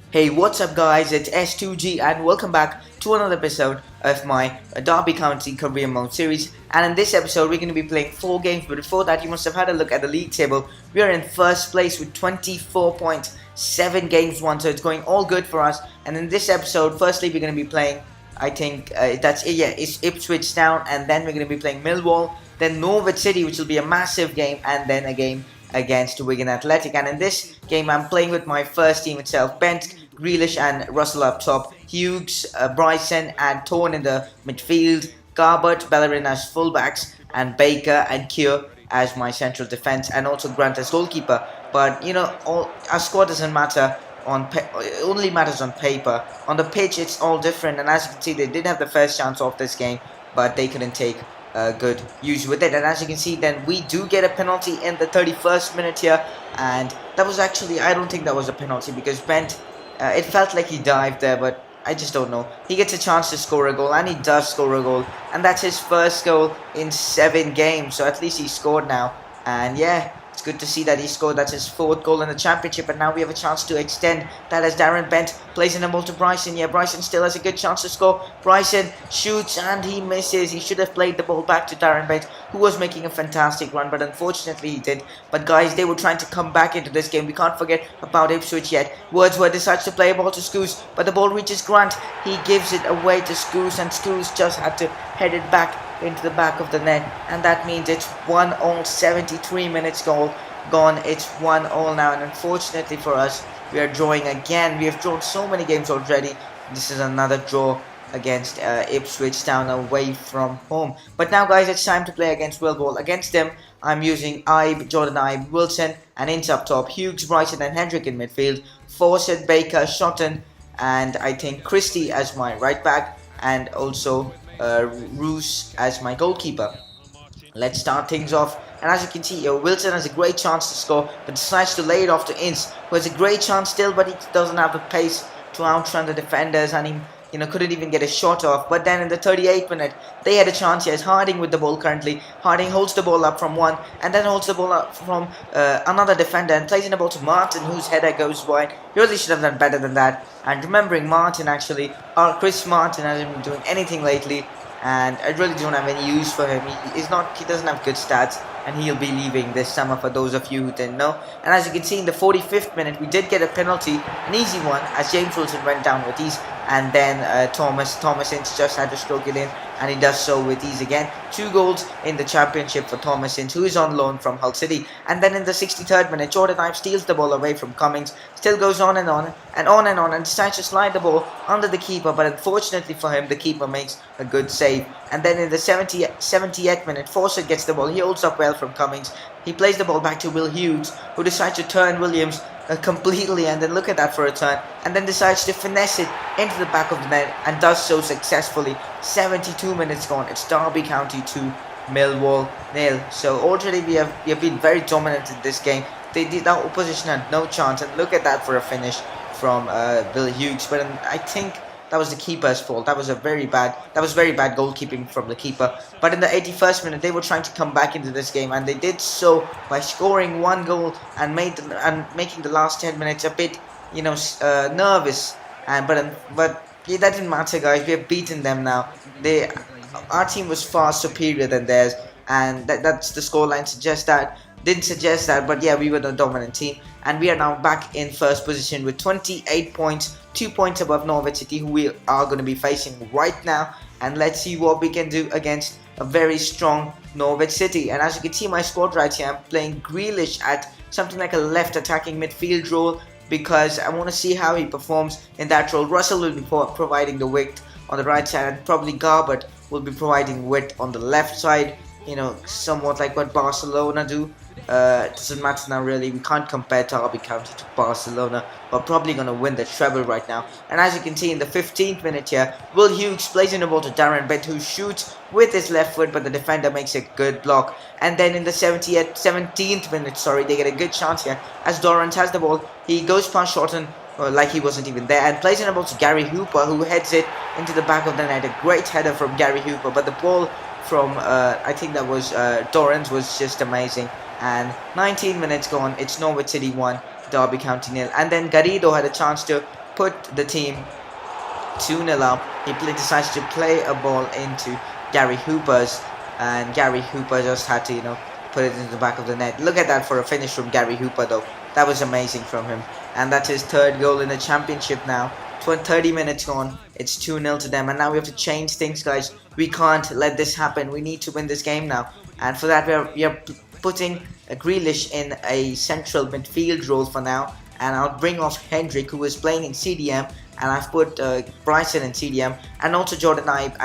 Hey, what's up guys, it's S2G and welcome back to another episode of my Derby County Career Mode series. And in this episode we're going to be playing 4 games, but before that you must have had a look at the league table. We are in first place with 24 points, 7 games won, so it's going all good for us. And in this episode, firstly we're going to be playing, I think it's Ipswich down, and then we're going to be playing Millwall, then Norwich City, which will be a massive game, and then a game against Wigan Athletic. And in this game I'm playing with my first team itself: Bent, Grealish and Russell up top, Hughes, Bryson and Thorne in the midfield, Garbett, Bellerin as fullbacks, and Baker and Keogh as my central defence, and also Grant as goalkeeper. But you know, our squad doesn't matter it only matters on paper. On the pitch it's all different, and as you can see they did have the first chance of this game, but they couldn't take good use with it. And as you can see, then we do get a penalty in the 31st minute here, and that was actually, I don't think that was a penalty, because Bent, it felt like he dived there, but I just don't know. He gets a chance to score a goal, and he does score a goal, and that's his first goal in 7 games, so at least he scored now. And yeah, it's good to see that he scored. That's his 4th goal in the championship, and now we have a chance to extend that as Darren Bent plays in the ball to Bryson. Yeah, Bryson still has a good chance to score. Bryson shoots and he misses. He should have played the ball back to Darren Bent, who was making a fantastic run, but unfortunately he did. But guys, they were trying to come back into this game. We can't forget about Ipswich yet. Wordsworth decides to play a ball to Scouse, but the ball reaches Grant. He gives it away to Scouse, and Scouse just had to head it back into the back of the net, and that means it's 1-1, 73 minutes gone. It's 1-1 now, and unfortunately for us, we are drawing again. We have drawn so many games already. This is another draw against Ipswich Town away from home. But now guys, it's time to play against Millwall. Against them I'm using Jordan Ibe, Wilson and Ince up top, Hughes, Bryson and Hendrick in midfield, Fawcett, Baker, Shotton and I think Christie as my right back, and also Roos as my goalkeeper. Let's start things off, and as you can see, Wilson has a great chance to score, but decides to lay it off to Ince, who has a great chance still, but he doesn't have the pace to outrun the defenders, and he couldn't even get a shot off. But then in the 38th minute, they had a chance here. It's Harding with the ball currently. Harding holds the ball up from one, and then holds the ball up from another defender, and plays in the ball to Martin, whose header goes wide. He really should have done better than that. And remembering Martin, actually, Chris Martin hasn't been doing anything lately, and I really don't have any use for him. He doesn't have good stats, and he'll be leaving this summer, for those of you who didn't know. And as you can see, in the 45th minute, we did get a penalty, an easy one, as James Wilson went down with ease, and then Thomas Ince just had to stroke it in, and he does so with ease again. 2 goals in the championship for Thomas Ince, who is on loan from Hull City. And then in the 63rd minute, Jordan Ibe steals the ball away from Cummings, still goes on and on and on and on, and decides to slide the ball under the keeper, but unfortunately for him, the keeper makes a good save. And then in the 78th minute, Fawcett gets the ball. He holds up well from Cummings. He plays the ball back to Will Hughes, who decides to turn Williams completely, and then look at that for a turn, and then decides to finesse it into the back of the net, and does so successfully. 72 minutes gone. It's Derby County 2, Millwall 0. So already we have been very dominant in this game. Our opposition had no chance, and look at that for a finish from Will Hughes. But I think that was the keeper's fault. That was very bad goalkeeping from the keeper. But in the 81st minute, they were trying to come back into this game, and they did so by scoring 1 goal and making the last 10 minutes a bit, nervous. But yeah, that didn't matter, guys. We have beaten them now. Our team was far superior than theirs, and that's the scoreline didn't suggest that, but yeah, we were the dominant team, and we are now back in first position with 28 points, 2 points above Norwich City, who we are going to be facing right now. And let's see what we can do against a very strong Norwich City. And as you can see my squad right here, I'm playing Grealish at something like a left attacking midfield role, because I want to see how he performs in that role. Russell will be providing the width on the right side, and probably Garbett will be providing width on the left side, somewhat like what Barcelona do. It doesn't matter now, really. We can't compare Derby County to Barcelona. We're probably going to win the treble right now. And as you can see in the 15th minute here, Will Hughes plays in the ball to Darren Bent, who shoots with his left foot, but the defender makes a good block. And then in the 17th minute, they get a good chance here as Dorrance has the ball. He goes past Shorten like he wasn't even there, and plays in the ball to Gary Hooper, who heads it into the back of the net. A great header from Gary Hooper, but the ball from I think that was Dorrance was just amazing. And 19 minutes gone, it's Norwich City 1, Derby County 0. And then Garrido had a chance to put the team 2-0 up. He decides to play a ball into Gary Hooper's, and Gary Hooper just had to, put it into the back of the net. Look at that for a finish from Gary Hooper though. That was amazing from him. And that's his third goal in the championship now. 30 minutes gone. It's 2-0 to them, and now we have to change things, guys. We can't let this happen. We need to win this game now. And for that, we are putting Grealish in a central midfield role for now. And I'll bring off Hendrick, who is playing in CDM, and I've put Bryson in CDM, and also Jordan Ibe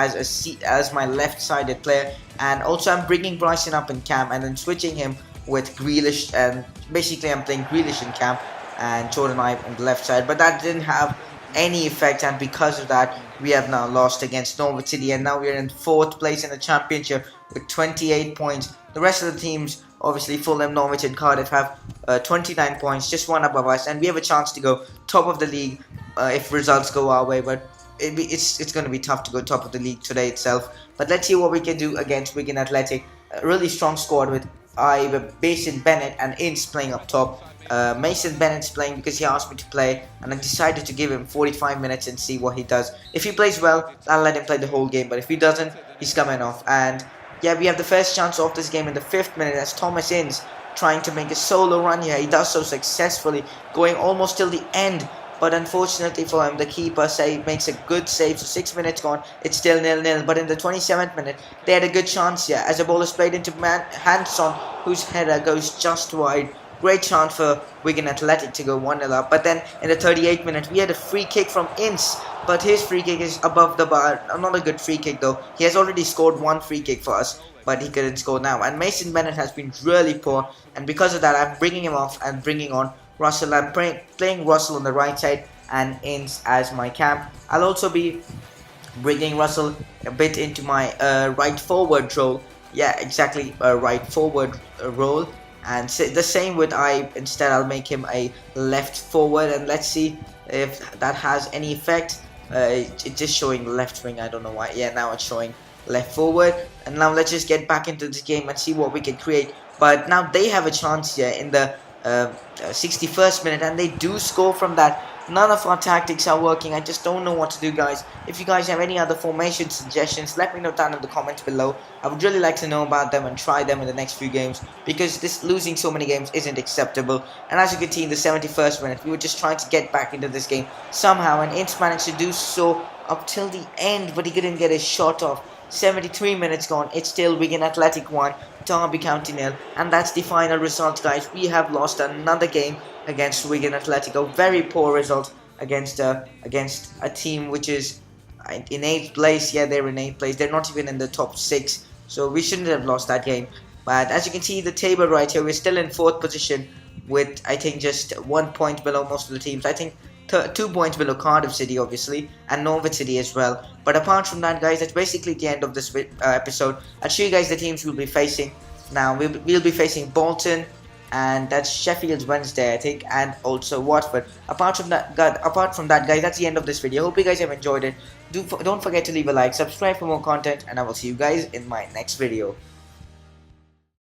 as my left-sided player. And also I'm bringing Bryson up in cam, and then switching him with Grealish, and basically I'm playing Grealish in cam and Jordan Ibe on the left side. But that didn't have any effect, and because of that we have now lost against Norwich City, and now we are in 4th place in the championship with 28 points. The rest of the teams, obviously Fulham, Norwich and Cardiff, have 29 points, just one above us, and we have a chance to go top of the league if results go our way. But it's going to be tough to go top of the league today itself. But let's see what we can do against Wigan Athletic. A really strong squad with Mason Bennett and Ince playing up top. Mason Bennett's playing because he asked me to play, and I decided to give him 45 minutes and see what he does. If he plays well, I'll let him play the whole game, but if he doesn't, he's coming off. And yeah, we have the first chance of this game in the 5th minute as Thomas Ince trying to make a solo run here. He does so successfully, going almost till the end, but unfortunately for him, the keeper makes a good save. So 6 minutes gone, it's still 0-0. But in the 27th minute, they had a good chance here as the ball is played into Hanson, whose header goes just wide. Great chance for Wigan Athletic to go 1-0 up. But then in the 38th minute, we had a free kick from Ince, but his free kick is above the bar. Not a good free kick though. He has already scored one free kick for us, but he couldn't score now. And Mason Bennett has been really poor, and because of that, I'm bringing him off and bringing on Russell. I'm playing Russell on the right side and Ince as my cam. I'll also be bringing Russell a bit into my right forward role. Yeah, exactly, right forward role. And the same with Ibe. Instead, I'll make him a left forward, and let's see if that has any effect. It's just showing left wing. I don't know why. Yeah, now it's showing left forward. And now let's just get back into this game and see what we can create. But now they have a chance here in the 61st minute, and they do score from that. None of our tactics are working. I just don't know what to do, guys. If you guys have any other formation suggestions, let me know down in the comments below. I would really like to know about them and try them in the next few games, because this losing so many games isn't acceptable. And as you can see in the 71st minute, we were just trying to get back into this game somehow, and Ince managed to do so up till the end, but he couldn't get his shot off. 73 minutes gone, it's still Wigan Athletic 1, Derby County 0, and that's the final result, guys. We have lost another game against Wigan Athletic, a very poor result against a team which is in 8th place. Yeah, they're in 8th place. They're not even in the top 6, so we shouldn't have lost that game. But as you can see the table right here, we're still in 4th position with, I think, just 1 point below most of the teams. I think 2 points below Cardiff City, obviously, and Norwich City as well. But apart from that, guys, that's basically the end of this episode. I'll show you guys the teams we'll be facing. Now, we'll be facing Bolton, and that's Sheffield Wednesday, I think, and also Watford. Apart from that, guys, that's the end of this video. Hope you guys have enjoyed it. Don't forget to leave a like, subscribe for more content, and I will see you guys in my next video.